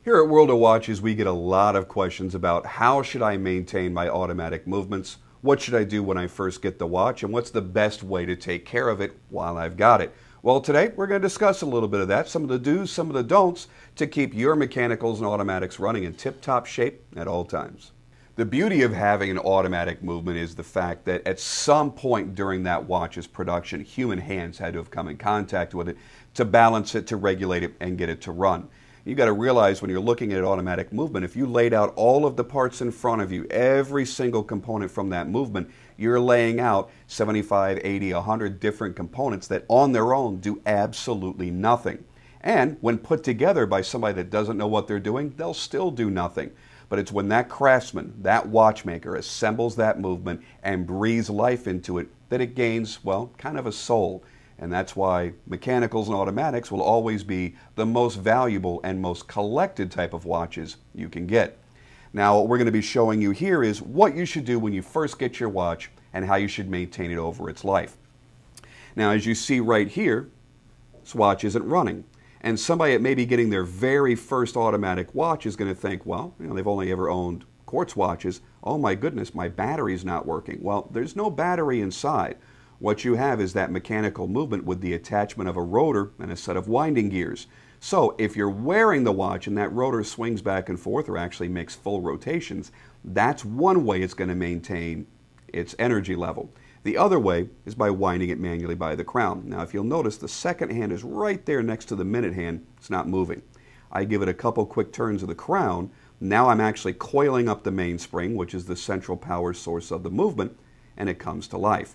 Here at World of Watches, we get a lot of questions about how should I maintain my automatic movements, what should I do when I first get the watch, and what's the best way to take care of it while I've got it. Well, today we're going to discuss a little bit of that, some of the do's, some of the don'ts to keep your mechanicals and automatics running in tip-top shape at all times. The beauty of having an automatic movement is the fact that at some point during that watch's production, human hands had to have come in contact with it to balance it, to regulate it, and get it to run. You've got to realize when you're looking at automatic movement, if you laid out all of the parts in front of you, every single component from that movement, you're laying out 75, 80, 100 different components that on their own do absolutely nothing. And when put together by somebody that doesn't know what they're doing, they'll still do nothing. But it's when that craftsman, that watchmaker, assembles that movement and breathes life into it that it gains, well, kind of a soul. And that's why mechanicals and automatics will always be the most valuable and most collected type of watches you can get. Now, what we're going to be showing you here is what you should do when you first get your watch and how you should maintain it over its life. Now, as you see right here, this watch isn't running. And somebody that may be getting their very first automatic watch is going to think, well, they've only ever owned quartz watches. Oh my goodness, my battery's not working. Well, there's no battery inside. What you have is that mechanical movement with the attachment of a rotor and a set of winding gears. So if you're wearing the watch and that rotor swings back and forth or actually makes full rotations, that's one way it's going to maintain its energy level. The other way is by winding it manually by the crown. Now, if you'll notice, the second hand is right there next to the minute hand. It's not moving. I give it a couple quick turns of the crown. Now I'm actually coiling up the mainspring, which is the central power source of the movement, and it comes to life.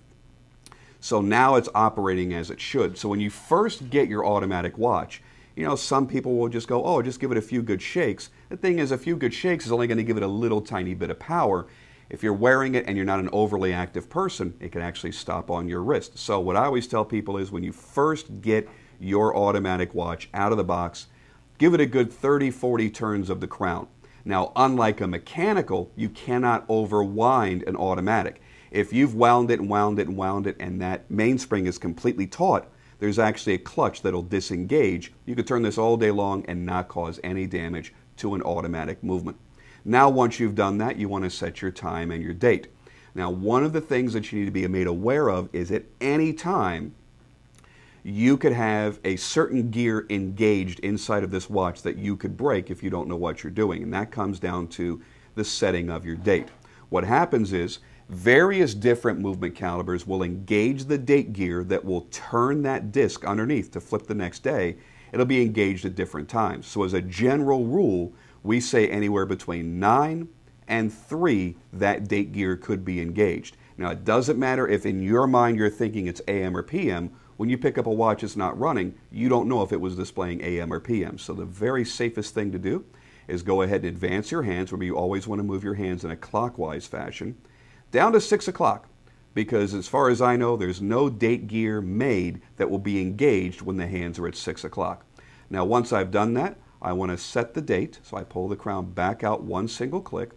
So now it's operating as it should. So when you first get your automatic watch, some people will just go, oh, just give it a few good shakes. The thing is, a few good shakes is only going to give it a little tiny bit of power. If you're wearing it and you're not an overly active person, it can actually stop on your wrist. So what I always tell people is when you first get your automatic watch out of the box, give it a good 30, 40 turns of the crown. Now, unlike a mechanical, you cannot overwind an automatic. If you've wound it and wound it and wound it and that mainspring is completely taut, there's actually a clutch that'll disengage. You could turn this all day long and not cause any damage to an automatic movement. Now, once you've done that, you want to set your time and your date. Now, one of the things that you need to be made aware of is at any time, you could have a certain gear engaged inside of this watch that you could break if you don't know what you're doing. And that comes down to the setting of your date. What happens is, various different movement calibers will engage the date gear that will turn that disc underneath to flip the next day. It'll be engaged at different times. So as a general rule, we say anywhere between 9 and 3 that date gear could be engaged. Now, it doesn't matter if in your mind you're thinking it's AM or PM. When you pick up a watch that's not running, you don't know if it was displaying AM or PM. So the very safest thing to do is go ahead and advance your hands. Remember, you always want to move your hands in a clockwise fashion down to 6 o'clock, because as far as I know, there's no date gear made that will be engaged when the hands are at 6 o'clock. Now, once I've done that, I want to set the date. So I pull the crown back out one single click,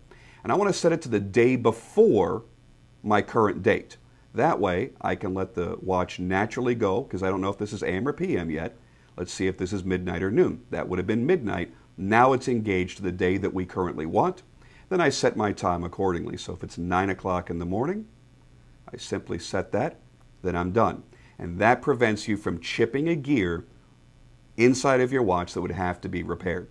and I want to set it to the day before my current date. That way, I can let the watch naturally go, because I don't know if this is AM or PM yet. Let's see if this is midnight or noon. That would have been midnight. Now it's engaged to the day that we currently want. Then I set my time accordingly. So if it's 9 o'clock in the morning, I simply set that, then I'm done. And that prevents you from chipping a gear inside of your watch that would have to be repaired.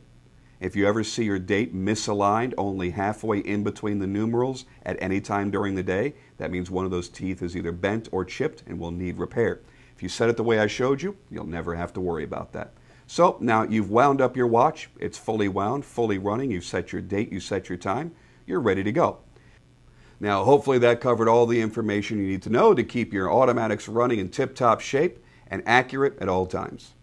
If you ever see your date misaligned only halfway in between the numerals at any time during the day, that means one of those teeth is either bent or chipped and will need repair. If you set it the way I showed you, you'll never have to worry about that. So now you've wound up your watch, it's fully wound, fully running, you've set your date, you set your time, you're ready to go. Now hopefully that covered all the information you need to know to keep your automatics running in tip-top shape and accurate at all times.